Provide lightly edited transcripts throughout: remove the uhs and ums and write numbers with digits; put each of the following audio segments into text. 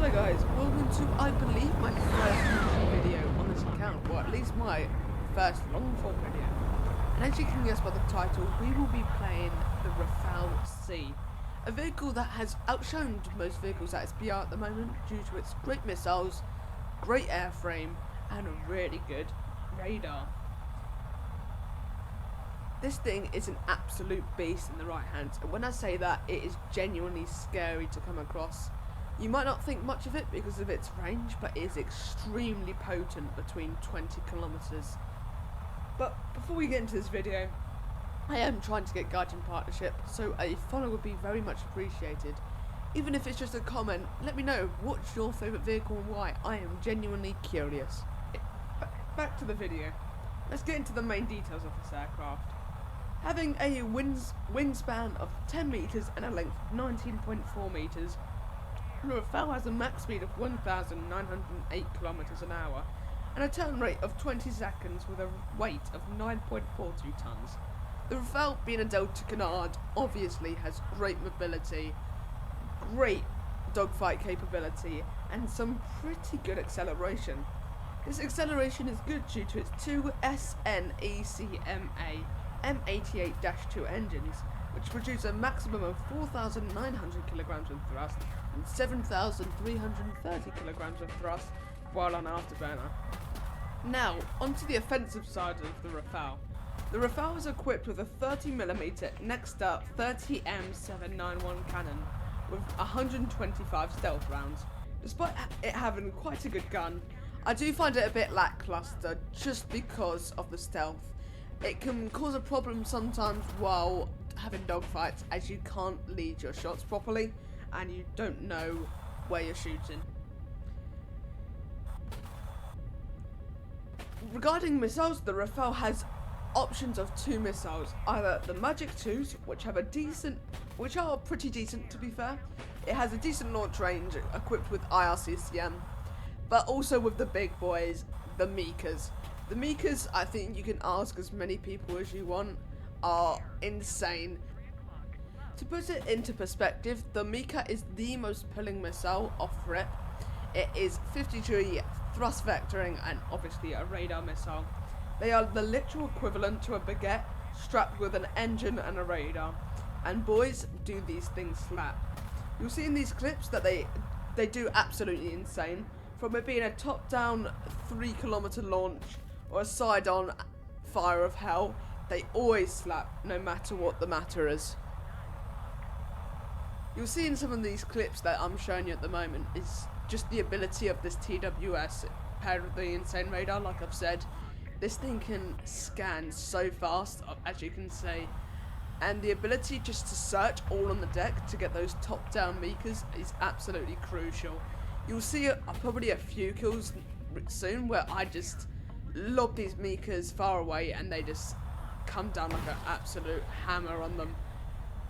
Hello guys, welcome to, I believe, my first YouTube video on this account, or at least my first long form video. And as you can guess by the title, we will be playing the Rafale C, a vehicle that has outshone most vehicles at its BR at the moment due to its great missiles, great airframe, and a really good radar. This thing is an absolute beast in the right hands, and when I say that, it is genuinely scary to come across. You might not think much of it because of its range, but it is extremely potent between 20 kilometers. But before we get into this video, I am trying to get Guardian partnership, so a follow would be very much appreciated. Even if it's just a comment, let me know what's your favourite vehicle and why. I am genuinely curious. Back to the video. Let's get into the main details of this aircraft. Having a wingspan of 10 metres and a length of 19.4 metres, the Rafale has a max speed of 1,908 kilometers an hour and a turn rate of 20 seconds with a weight of 9.42 tons. The Rafale, being a Delta Canard, obviously has great mobility, great dogfight capability, and some pretty good acceleration. This acceleration is good due to its two SNECMA M88-2 engines, which produce a maximum of 4,900 kilograms of thrust and 7,330 kilograms of thrust while on afterburner. Now, onto the offensive side of the Rafale. The Rafale is equipped with a 30mm Nexter 30M791 cannon with 125 stealth rounds. Despite it having quite a good gun, I do find it a bit lackluster just because of the stealth. It can cause a problem sometimes while having dogfights, as you can't lead your shots properly and you don't know where you're shooting. Regarding missiles, the Rafale has options of two missiles, either the Magic 2s, which are pretty decent to be fair. It has a decent launch range equipped with IRCCM, but also with the big boys, the Mikas. The Mikas, I think you can ask as many people as you want, are insane. To put it into perspective, the Mika is the most pulling missile off rip. It is 50G thrust vectoring and obviously a radar missile. They are the literal equivalent to a baguette strapped with an engine and a radar. And boys, do these things slap. You'll see in these clips that they do absolutely insane. From it being a top-down 3-kilometer launch or a side-on fire of hell, they always slap no matter what the matter is. You'll see in some of these clips that I'm showing you at the moment is just the ability of this TWS paired with the insane radar. Like I've said, this thing can scan so fast, as you can see, and the ability just to search all on the deck to get those top-down Mikas is absolutely crucial. You'll see probably a few kills soon where I just lob these Mikas far away and they just come down like an absolute hammer on them.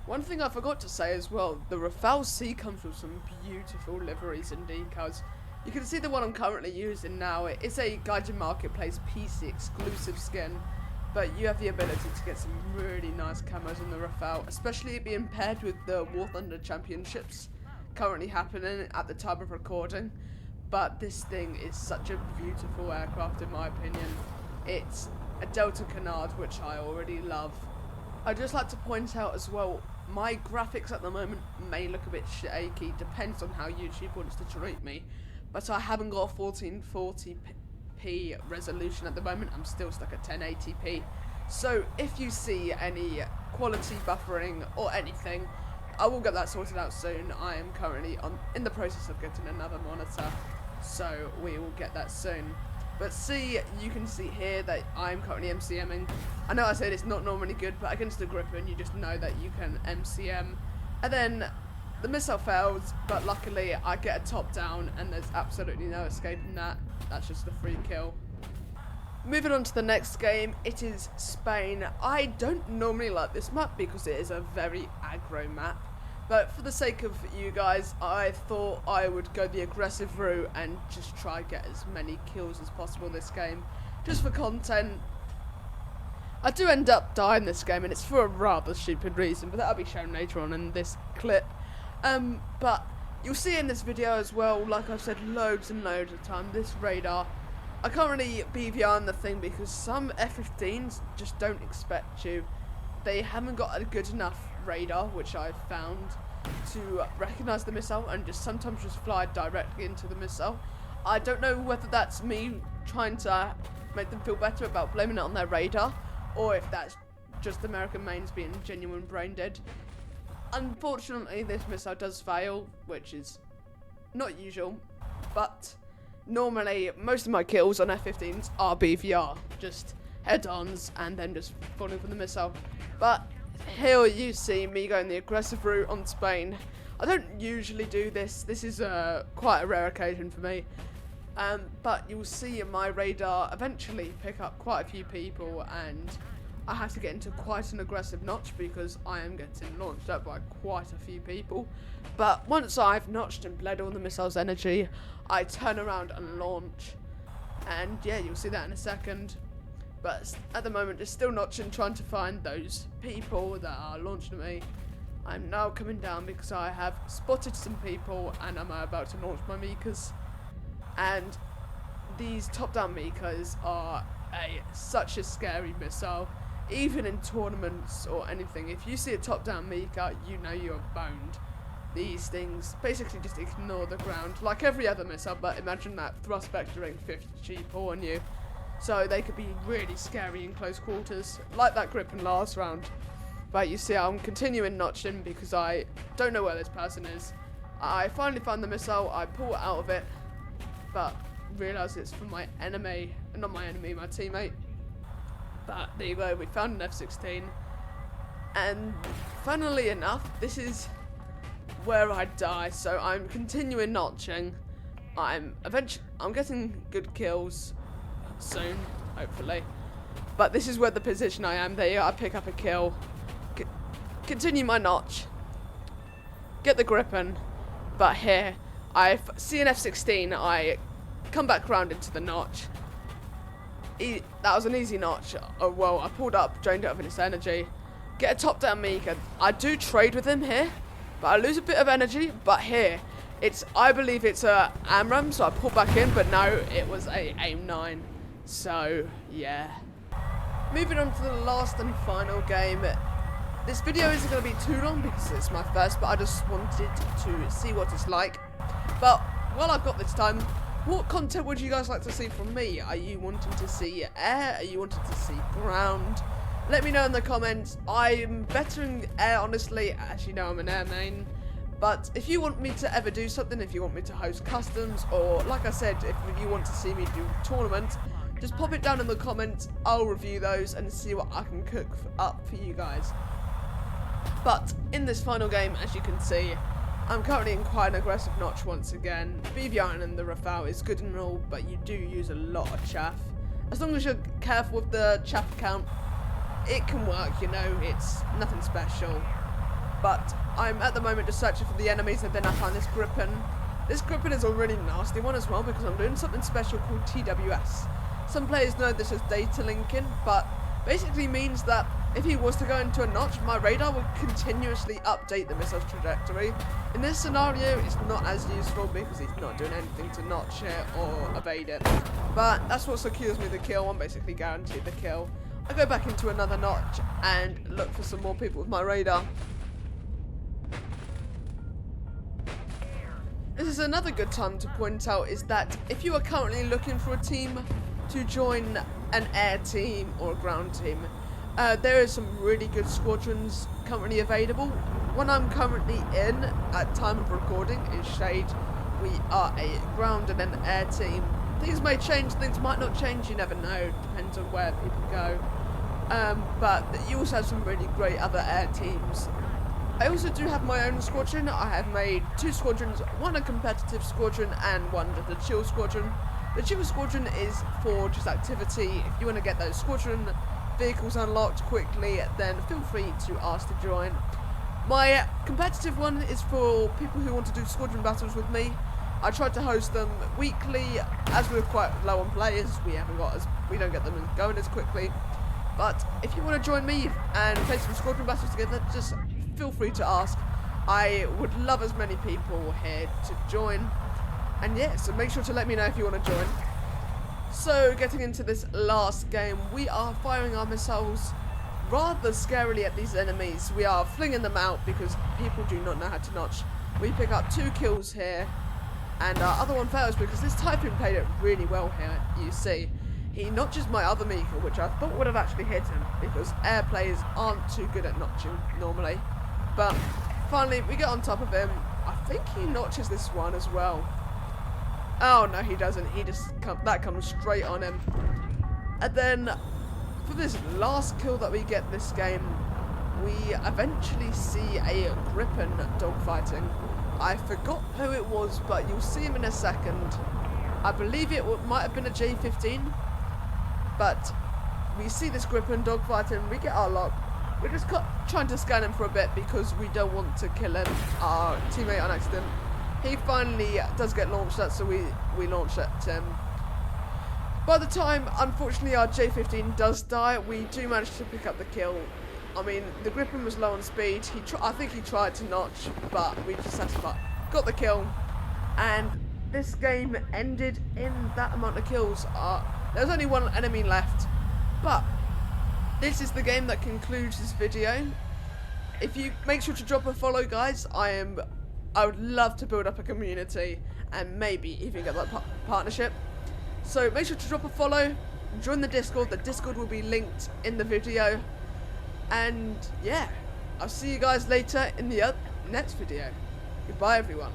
One thing I forgot to say as well, the Rafale C comes with some beautiful liveries and decals. You can see the one I'm currently using now. It's a Guardian Marketplace PC exclusive skin, but you have the ability to get some really nice camos on the Rafale, especially it being paired with the War Thunder Championships currently happening at the time of recording. But this thing is such a beautiful aircraft in my opinion. It's a Delta Canard, which I already love. I'd just like to point out as well, my graphics at the moment may look a bit shaky, depends on how YouTube wants to treat me, but I haven't got a 1440p resolution at the moment. I'm still stuck at 1080p, so if you see any quality buffering or anything, I will get that sorted out soon. I am currently in the process of getting another monitor, so we will get that soon. But you can see here that I'm currently MCMing. I know I said it's not normally good, but against the Gripen, you just know that you can MCM. And then the missile fails, but luckily I get a top down, and there's absolutely no escaping that. That's just a free kill. Moving on to the next game, it is Spain. I don't normally like this map because it is a very aggro map. But for the sake of you guys, I thought I would go the aggressive route and just try get as many kills as possible this game. Just for content. I do end up dying this game, and it's for a rather stupid reason, but that'll be shown later on in this clip. But You'll see in this video as well, like I've said loads and loads of time, this radar, I can't really BVR on the thing because some F-15s just don't expect you. They haven't got a good enough radar, which I've found, to recognise the missile and just sometimes just fly directly into the missile. I don't know whether that's me trying to make them feel better about blaming it on their radar, or if that's just American mains being genuine brain dead. Unfortunately, this missile does fail, which is not usual, but normally most of my kills on F-15s are BVR, just head-ons and then just falling for the missile. But here you see me going the aggressive route on Spain. I don't usually do this. This is quite a rare occasion for me. But you'll see my radar eventually pick up quite a few people, and I have to get into quite an aggressive notch because I am getting launched up by quite a few people. But once I've notched and bled all the missile's energy, I turn around and launch. And yeah, you'll see that in a second. But at the moment, just still notching, trying to find those people that are launching at me. I'm now coming down because I have spotted some people and I'm about to launch my Mikas. And these top-down Mikas are such a scary missile. Even in tournaments or anything, if you see a top-down Mika, you know you're boned. These things basically just ignore the ground, like every other missile, but imagine that thrust vectoring 50 G4 on you. So they could be really scary in close quarters, like that Gripen last round. But you see, I'm continuing notching because I don't know where this person is. I finally found the missile, I pull it out of it, but realise it's from my enemy, not my enemy, my teammate. But there you go, we found an F-16. And funnily enough, this is where I die, so I'm continuing notching. I'm getting good kills soon, hopefully. But this is where the position I am. There you go, I pick up a kill. Continue my notch. Get the Gripen. But here, I see an F-16, I come back round into the notch. That was an easy notch. Oh well, I pulled up, drained it of its energy. Get a top-down Mika. I do trade with him here, but I lose a bit of energy. But here, I believe it's a AMRAAM, so I pull back in, but no, it was a AIM-9. So, yeah. Moving on to the last and final game. This video isn't going to be too long because it's my first, but I just wanted to see what it's like. But while I've got this time, what content would you guys like to see from me? Are you wanting to see air? Are you wanting to see ground? Let me know in the comments. I'm better in air, honestly. As you know, I'm an air main. But if you want me to ever do something, if you want me to host customs, or like I said, if you want to see me do tournaments, just pop it down in the comments. I'll review those and see what I can cook up for you guys. But in this final game, as you can see, I'm currently in quite an aggressive notch once again. BVRing in the Rafale is good and all, but you do use a lot of chaff. As long as you're careful with the chaff count, it can work, you know, it's nothing special. But I'm at the moment just searching for the enemies, and then I find this Gripen. This Gripen is a really nasty one as well because I'm doing something special called TWS. Some players know this as data linking, but basically means that if he was to go into a notch, my radar would continuously update the missile's trajectory. In this scenario, it's not as useful because he's not doing anything to notch it or evade it. But that's what secures me the kill. I'm basically guaranteed the kill. I go back into another notch and look for some more people with my radar. This is another good time to point out is that if you are currently looking for a team to join an air team or a ground team, there are some really good squadrons currently available. One I'm currently in at time of recording is Shade. We are a ground and an air team. Things may change, things might not change, you never know, depends on where people go. But you also have some really great other air teams. I also do have my own squadron. I have made 2 squadrons, one a competitive squadron and one just a chill squadron. The chill squadron is for just activity. If you want to get those squadron vehicles unlocked quickly, then feel free to ask to join. My competitive one is for people who want to do squadron battles with me. I try to host them weekly. As we're quite low on players, we don't get them going as quickly. But if you want to join me and play some squadron battles together, just feel free to ask. I would love as many people here to join. And yeah, so make sure to let me know if you want to join. So, getting into this last game, we are firing our missiles rather scarily at these enemies. We are flinging them out because people do not know how to notch. We pick up 2 kills here, and our other one fails because this Typhoon played it really well here, you see. He notches my other Meekle, which I thought would have actually hit him, because air players aren't too good at notching normally. But finally, we get on top of him. I think he notches this one as well. Oh no, he doesn't. He just that comes straight on him. And then for this last kill that we get this game, we eventually see a Gripen dogfighting. I forgot who it was, but you'll see him in a second. I believe it might have been a J15, but we see this Gripen dogfighting. We get our lock. We're just trying to scan him for a bit because we don't want to kill him, our teammate, on accident. He finally does get launched at, so we launch at him. By the time, unfortunately, our J15 does die, we do manage to pick up the kill. I mean, the Gripen was low on speed. I think he tried to notch, but we just had to got the kill. And this game ended in that amount of kills. There's only one enemy left, but this is the game that concludes this video. If you make sure to drop a follow, guys, I would love to build up a community and maybe even get that partnership. So make sure to drop a follow, join the Discord. The Discord will be linked in the video. And yeah, I'll see you guys later in the next video. Goodbye, everyone.